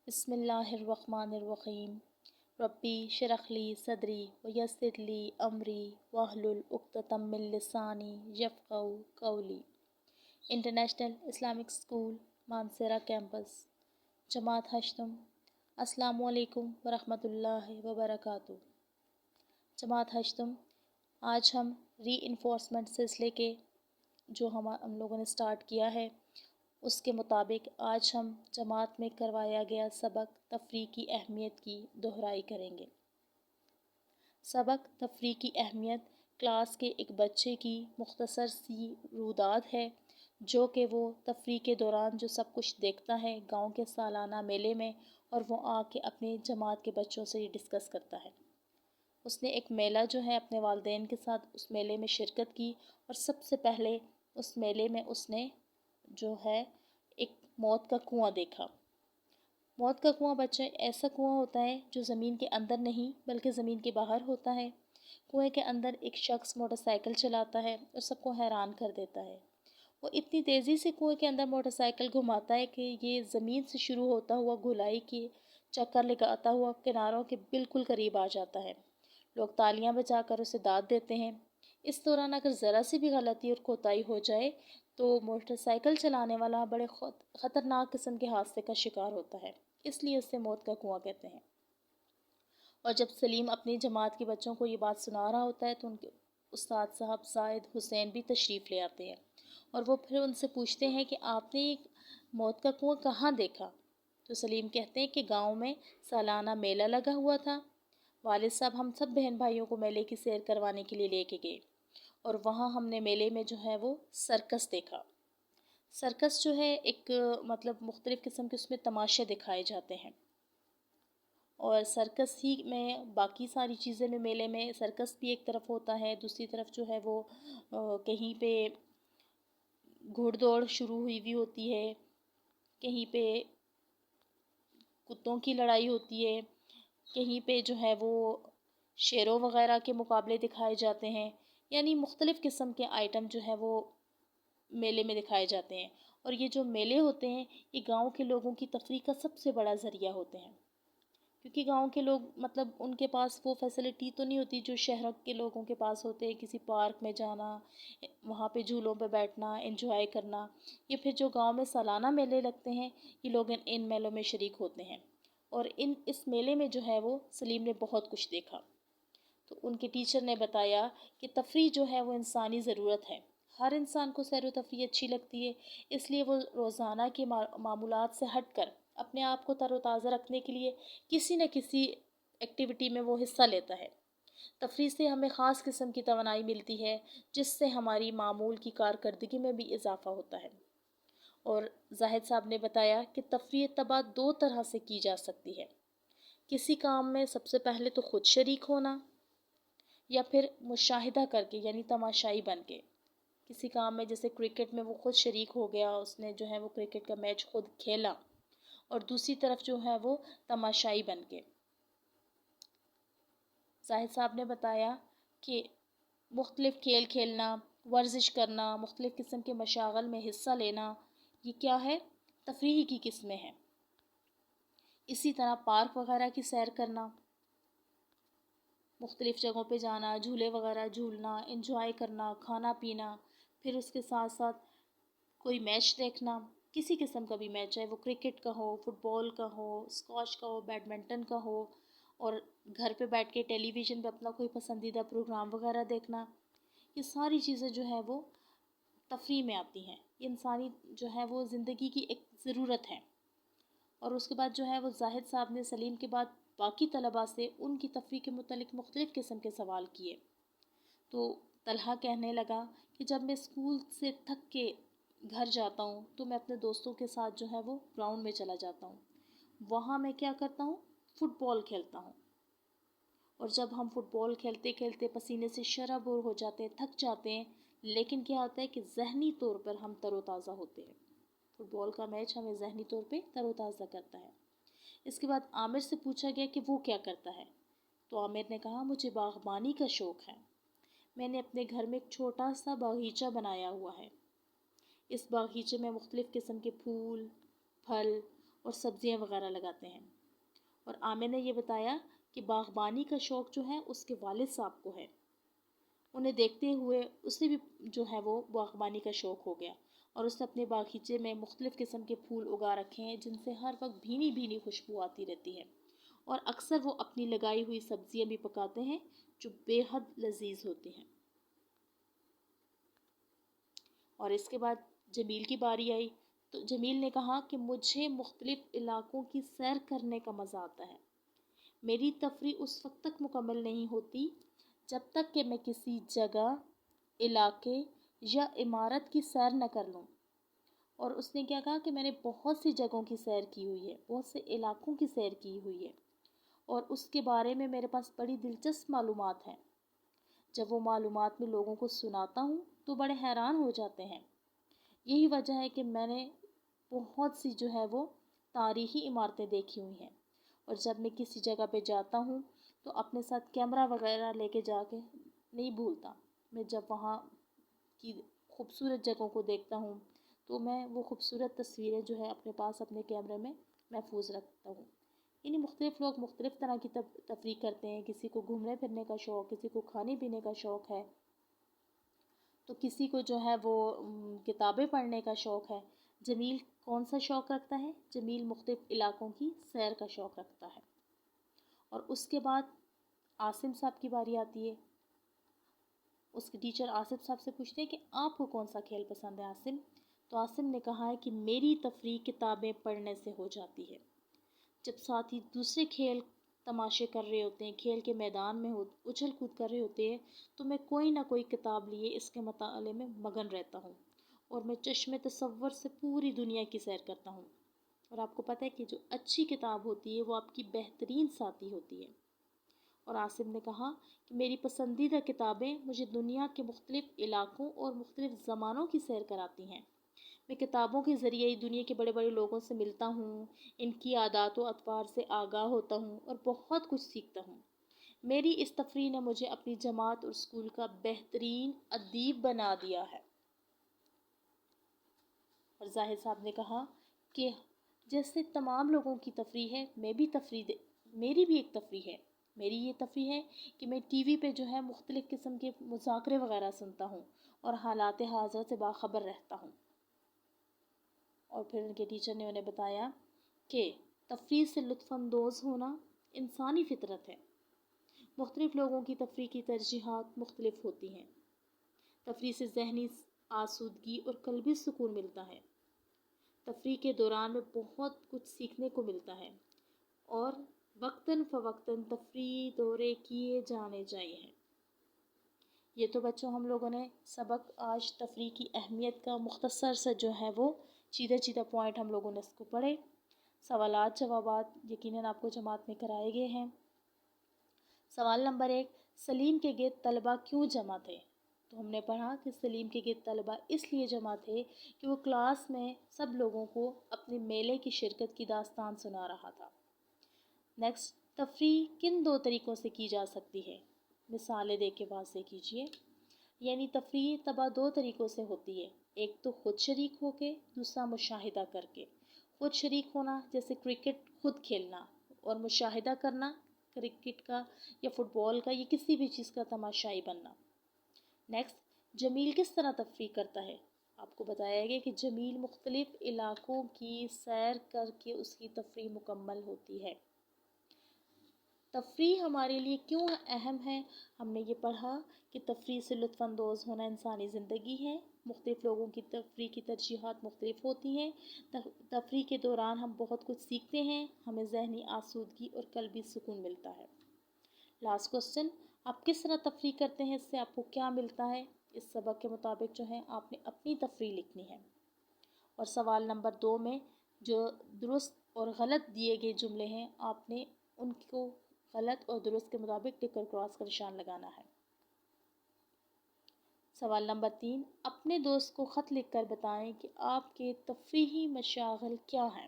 بسم اللہ الرحمن الرحیم ربی شرح لی صدری ویسر لی امری واحلل عقدۃ من لسانی یفقہوا قولی۔ International Islamic School Mansehra campus, جماعت ہشتم۔ السلام علیکم ورحمۃ اللہ وبرکاتہ۔ جماعت ہشتم، آج ہم ری انفورسمنٹ سلسلے کے جو ہم لوگوں نے سٹارٹ کیا ہے اس کے مطابق آج ہم جماعت میں کروایا گیا سبق تفریح کی اہمیت کی دہرائی کریں گے۔ سبق تفریح کی اہمیت کلاس کے ایک بچے کی مختصر سی روداد ہے جو کہ وہ تفریح کے دوران جو سب کچھ دیکھتا ہے گاؤں کے سالانہ میلے میں، اور وہ آ کے اپنے جماعت کے بچوں سے ڈسکس کرتا ہے۔ اس نے ایک میلہ جو ہے اپنے والدین کے ساتھ اس میلے میں شرکت کی، اور سب سے پہلے اس میلے میں اس نے جو ہے ایک موت کا کنواں دیکھا۔ موت کا کنواں بچے ایسا کنواں ہوتا ہے جو زمین کے اندر نہیں بلکہ زمین کے باہر ہوتا ہے۔ کنویں کے اندر ایک شخص موٹر سائیکل چلاتا ہے اور سب کو حیران کر دیتا ہے۔ وہ اتنی تیزی سے کنویں کے اندر موٹر سائیکل گھماتا ہے کہ یہ زمین سے شروع ہوتا ہوا گھلائی کے چکر لگاتا ہوا کناروں کے بالکل قریب آ جاتا ہے۔ لوگ تالیاں بجا کر اسے داد دیتے ہیں۔ اس دوران اگر ذرا سی بھی غلطی اور کوتاہی ہو جائے تو موٹر سائیکل چلانے والا بڑے خطرناک قسم کے حادثے کا شکار ہوتا ہے، اس لیے اسے موت کا کنواں کہتے ہیں۔ اور جب سلیم اپنی جماعت کے بچوں کو یہ بات سنا رہا ہوتا ہے تو ان کے استاد صاحب زاہد حسین بھی تشریف لے آتے ہیں، اور وہ پھر ان سے پوچھتے ہیں کہ آپ نے موت کا کنواں کہاں دیکھا؟ تو سلیم کہتے ہیں کہ گاؤں میں سالانہ میلہ لگا ہوا تھا، والد صاحب ہم سب بہن بھائیوں کو میلے کی سیر کروانے کے لیے لے کے گئے، اور وہاں ہم نے میلے میں جو ہے وہ سرکس دیکھا۔ سرکس جو ہے ایک مطلب مختلف قسم کے اس میں تماشے دکھائے جاتے ہیں، اور سرکس ہی میں باقی ساری چیزیں میں میلے میں سرکس بھی ایک طرف ہوتا ہے، دوسری طرف جو ہے وہ کہیں پہ گھوڑ دوڑ شروع ہوئی ہوتی ہے، کہیں پہ کتوں کی لڑائی ہوتی ہے، کہیں پہ جو ہے وہ شیروں وغیرہ کے مقابلے دکھائے جاتے ہیں، یعنی مختلف قسم کے آئٹم جو ہے وہ میلے میں دکھائے جاتے ہیں۔ اور یہ جو میلے ہوتے ہیں یہ گاؤں کے لوگوں کی تفریح کا سب سے بڑا ذریعہ ہوتے ہیں، کیونکہ گاؤں کے لوگ مطلب ان کے پاس وہ فیسلٹی تو نہیں ہوتی جو شہروں کے لوگوں کے پاس ہوتے ہیں، کسی پارک میں جانا، وہاں پہ جھولوں پہ بیٹھنا، انجوائے کرنا، یا پھر جو گاؤں میں سالانہ میلے لگتے ہیں یہ لوگ ان میلوں میں شریک ہوتے ہیں۔ اور اس میلے میں جو ہے وہ سلیم نے بہت کچھ دیکھا، تو ان کے ٹیچر نے بتایا کہ تفریح جو ہے وہ انسانی ضرورت ہے، ہر انسان کو سیر و تفریح اچھی لگتی ہے، اس لیے وہ روزانہ کے معمولات سے ہٹ کر اپنے آپ کو تر و تازہ رکھنے کے لیے کسی نہ کسی ایکٹیویٹی میں وہ حصہ لیتا ہے۔ تفریح سے ہمیں خاص قسم کی توانائی ملتی ہے جس سے ہماری معمول کی کارکردگی میں بھی اضافہ ہوتا ہے۔ اور زاہد صاحب نے بتایا کہ تفریح تباہ دو طرح سے کی جا سکتی ہے، کسی کام میں سب سے پہلے تو خود شریک ہونا، یا پھر مشاہدہ کر کے یعنی تماشائی بن کے۔ کسی کام میں جیسے کرکٹ میں وہ خود شریک ہو گیا، اس نے جو ہے وہ کرکٹ کا میچ خود کھیلا، اور دوسری طرف جو ہے وہ تماشائی بن کے۔ زاہد صاحب نے بتایا کہ مختلف کھیل کھیلنا، ورزش کرنا، مختلف قسم کے مشاغل میں حصہ لینا، یہ کیا ہے؟ تفریح کی قسمیں ہیں۔ اسی طرح پارک وغیرہ کی سیر کرنا، مختلف جگہوں پہ جانا، جھولے وغیرہ جھولنا، انجوائے کرنا، کھانا پینا، پھر اس کے ساتھ ساتھ کوئی میچ دیکھنا، کسی قسم کا بھی میچ ہے، وہ کرکٹ کا ہو، فٹ بال کا ہو، اسکواش کا ہو، بیڈمنٹن کا ہو، اور گھر پہ بیٹھ کے ٹیلی ویژن پہ اپنا کوئی پسندیدہ پروگرام وغیرہ دیکھنا، یہ ساری چیزیں جو ہے وہ تفریح میں آتی ہیں، یہ انسانی جو ہے وہ زندگی کی ایک ضرورت ہے۔ اور اس کے بعد جو ہے وہ زاہد صاحب نے سلیم کے بعد باقی طلباء سے ان کی تفریح کے متعلق مختلف قسم کے سوال کیے، تو طلحہ کہنے لگا کہ جب میں اسکول سے تھک کے گھر جاتا ہوں تو میں اپنے دوستوں کے ساتھ جو ہے وہ گراؤنڈ میں چلا جاتا ہوں، وہاں میں کیا کرتا ہوں؟ فٹ بال کھیلتا ہوں، اور جب ہم فٹ بال کھیلتے کھیلتے پسینے سے شرابور ہو جاتے ہیں، تھک جاتے ہیں، لیکن کیا ہوتا ہے کہ ذہنی طور پر ہم تر و تازہ ہوتے ہیں۔ فٹ بال کا میچ ہمیں ذہنی طور پہ تر و تازہ کرتا ہے۔ اس کے بعد عامر سے پوچھا گیا کہ وہ کیا کرتا ہے، تو عامر نے کہا مجھے باغبانی کا شوق ہے، میں نے اپنے گھر میں ایک چھوٹا سا باغیچہ بنایا ہوا ہے، اس باغیچے میں مختلف قسم کے پھول، پھل اور سبزیاں وغیرہ لگاتے ہیں۔ اور عامر نے یہ بتایا کہ باغبانی کا شوق جو ہے اس کے والد صاحب کو ہے۔ انہیں دیکھتے ہوئے اسے بھی جو ہے وہ باغبانی کا شوق ہو گیا، اور اس نے اپنے باغیچے میں مختلف قسم کے پھول اگا رکھے ہیں جن سے ہر وقت بھینی بھینی خوشبو آتی رہتی ہے، اور اکثر وہ اپنی لگائی ہوئی سبزیاں بھی پکاتے ہیں جو بے حد لذیذ ہوتی ہیں۔ اور اس کے بعد جمیل کی باری آئی تو جمیل نے کہا کہ مجھے مختلف علاقوں کی سیر کرنے کا مزہ آتا ہے۔ میری تفریح اس وقت تک مکمل نہیں ہوتی جب تک کہ میں کسی جگہ، علاقے یا عمارت کی سیر نہ کر لوں۔ اور اس نے کیا کہا کہ میں نے بہت سی جگہوں کی سیر کی ہوئی ہے، بہت سے علاقوں کی سیر کی ہوئی ہے، اور اس کے بارے میں میرے پاس بڑی دلچسپ معلومات ہیں۔ جب وہ معلومات میں لوگوں کو سناتا ہوں تو بڑے حیران ہو جاتے ہیں۔ یہی وجہ ہے کہ میں نے بہت سی جو ہے وہ تاریخی عمارتیں دیکھی ہوئی ہیں، اور جب میں کسی جگہ پہ جاتا ہوں تو اپنے ساتھ کیمرہ وغیرہ لے کے جا کے نہیں بھولتا۔ میں جب وہاں کی خوبصورت جگہوں کو دیکھتا ہوں تو میں وہ خوبصورت تصویریں جو ہے اپنے پاس اپنے کیمرے میں محفوظ رکھتا ہوں۔ یعنی مختلف لوگ مختلف طرح کی تفریح کرتے ہیں، کسی کو گھومنے پھرنے کا شوق، کسی کو کھانے پینے کا شوق ہے، تو کسی کو جو ہے وہ کتابیں پڑھنے کا شوق ہے۔ جمیل کون سا شوق رکھتا ہے؟ جمیل مختلف علاقوں کی سیر کا شوق رکھتا ہے۔ اور اس کے بعد عاصم صاحب کی باری آتی ہے۔ اس کے ٹیچر عاصم صاحب سے پوچھتے ہیں کہ آپ کو کون سا کھیل پسند ہے عاصم؟ تو عاصم نے کہا ہے کہ میری تفریح کتابیں پڑھنے سے ہو جاتی ہے۔ جب ساتھی دوسرے کھیل تماشے کر رہے ہوتے ہیں، کھیل کے میدان میں اچھل کود کر رہے ہوتے ہیں، تو میں کوئی نہ کوئی کتاب لیے اس کے مطالعے میں مگن رہتا ہوں، اور میں چشم تصور سے پوری دنیا کی سیر کرتا ہوں۔ اور آپ کو پتہ ہے کہ جو اچھی کتاب ہوتی ہے وہ آپ کی بہترین ساتھی ہوتی ہے۔ اور عاصم نے کہا کہ میری پسندیدہ کتابیں مجھے دنیا کے مختلف علاقوں اور مختلف زمانوں کی سیر کراتی ہیں۔ میں کتابوں کے ذریعے ہی دنیا کے بڑے بڑے لوگوں سے ملتا ہوں، ان کی عادات و اطوار سے آگاہ ہوتا ہوں اور بہت کچھ سیکھتا ہوں۔ میری اس تفریح نے مجھے اپنی جماعت اور اسکول کا بہترین ادیب بنا دیا ہے۔ اور زاہد صاحب نے کہا کہ جیسے تمام لوگوں کی تفریح ہے، میری بھی ایک تفریح ہے۔ میری یہ تفریح ہے کہ میں ٹی وی پہ جو ہے مختلف قسم کے مذاکرے وغیرہ سنتا ہوں اور حالات حاضر سے باخبر رہتا ہوں۔ اور پھر ان کے ٹیچر نے انہیں بتایا کہ تفریح سے لطف اندوز ہونا انسانی فطرت ہے۔ مختلف لوگوں کی تفریح کی ترجیحات مختلف ہوتی ہیں۔ تفریح سے ذہنی آسودگی اور قلبی سکون ملتا ہے۔ تفریح کے دوران میں بہت کچھ سیکھنے کو ملتا ہے، اور وقتاً فوقتاً تفریح دورے کیے جانے چاہیے۔ یہ تو بچوں ہم لوگوں نے سبق آج تفریح کی اہمیت کا مختصر سا جو ہے وہ چیدہ پوائنٹ ہم لوگوں نے اس کو پڑھے۔ سوالات جوابات یقیناً آپ کو جماعت میں کرائے گئے ہیں۔ سوال نمبر 1، سلیم کے گرد طلبہ کیوں جمع تھے؟ تو ہم نے پڑھا کہ سلیم کے گرد طلبہ اس لیے جمع تھے کہ وہ کلاس میں سب لوگوں کو اپنے میلے کی شرکت کی داستان سنا رہا تھا۔ نیکسٹ، تفریح کن 2 طریقوں سے کی جا سکتی ہے؟ مثالیں دے کے واضح کیجیے۔ یعنی تفریح تباہ 2 طریقوں سے ہوتی ہے، ایک تو خود شریک ہو کے، دوسرا مشاہدہ کر کے۔ خود شریک ہونا جیسے کرکٹ خود کھیلنا، اور مشاہدہ کرنا کرکٹ کا یا فٹ بال کا یا کسی بھی چیز کا تماشائی بننا۔ نیکسٹ، جمیل کس طرح تفریح کرتا ہے؟ آپ کو بتایا گیا کہ جمیل مختلف علاقوں کی سیر کر کے اس کی تفریح مکمل ہوتی ہے۔ تفریح ہمارے لیے کیوں اہم ہے؟ ہم نے یہ پڑھا کہ تفریح سے لطف اندوز ہونا انسانی زندگی ہے۔ مختلف لوگوں کی تفریح کی ترجیحات مختلف ہوتی ہیں۔ تفریح کے دوران ہم بہت کچھ سیکھتے ہیں، ہمیں ذہنی آسودگی اور قلبی سکون ملتا ہے۔ لاسٹ کوسچن، آپ کس طرح تفریح کرتے ہیں؟ اس سے آپ کو کیا ملتا ہے؟ اس سبق کے مطابق جو ہے آپ نے اپنی تفریح لکھنی ہے۔ اور سوال نمبر 2 میں جو درست اور غلط دیے گئے جملے ہیں، آپ نے ان کو غلط اور درست کے مطابق لکھ کر کراس کا نشان لگانا ہے۔ سوال نمبر 3، اپنے دوست کو خط لکھ کر بتائیں کہ آپ کے تفریحی مشاغل کیا ہیں۔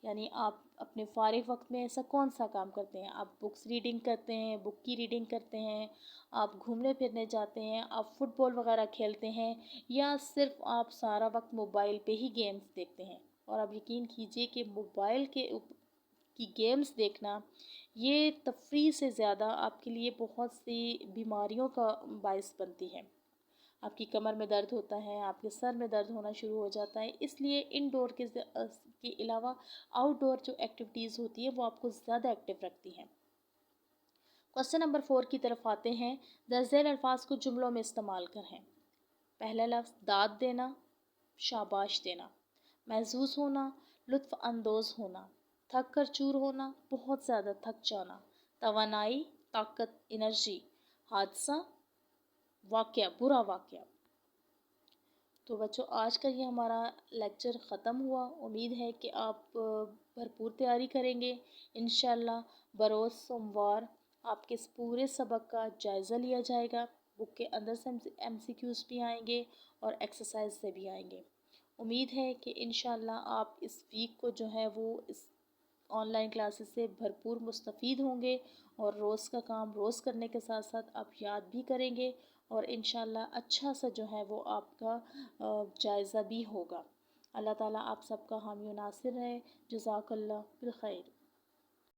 یعنی آپ اپنے فارغ وقت میں ایسا کون سا کام کرتے ہیں؟ آپ بکس ریڈنگ کرتے ہیں، بک کی ریڈنگ کرتے ہیں، آپ گھومنے پھرنے جاتے ہیں، آپ فٹ بال وغیرہ کھیلتے ہیں، یا صرف آپ سارا وقت موبائل پہ ہی گیمز دیکھتے ہیں؟ اور آپ یقین کیجئے کہ موبائل کی گیمز دیکھنا یہ تفریح سے زیادہ آپ کے لیے بہت سی بیماریوں کا باعث بنتی ہے۔ آپ کی کمر میں درد ہوتا ہے، آپ کے سر میں درد ہونا شروع ہو جاتا ہے، اس لیے انڈور کے علاوہ آؤٹ ڈور جو ایکٹیویٹیز ہوتی ہیں وہ آپ کو زیادہ ایکٹیو رکھتی ہیں۔ کوسچن نمبر 4 کی طرف آتے ہیں۔ درج ذیل الفاظ کو جملوں میں استعمال کریں۔ پہلا لفظ داد دینا، شاباش دینا، محظوظ ہونا، لطف اندوز ہونا، تھک کر چور ہونا، بہت زیادہ تھک جانا، توانائی، طاقت، انرجی، حادثہ، واقعہ، برا واقعہ۔ تو بچوں آج کا یہ ہمارا لیکچر ختم ہوا۔ امید ہے کہ آپ بھرپور تیاری کریں گے۔ انشاءاللہ بروز سوموار آپ کے اس پورے سبق کا جائزہ لیا جائے گا۔ بک کے اندر سے MCQs بھی آئیں گے اور ایکسرسائز سے بھی آئیں گے۔ امید ہے کہ انشاءاللہ آپ اس ویک کو جو ہے وہ اس آن لائن کلاسز سے بھرپور مستفید ہوں گے، اور روز کا کام روز کرنے کے ساتھ ساتھ آپ یاد بھی کریں گے، اور انشاءاللہ اچھا سا جو ہے وہ آپ کا جائزہ بھی ہوگا۔ اللہ تعالیٰ آپ سب کا حامی و ناصر ہے۔ جزاک اللہ بالخیر۔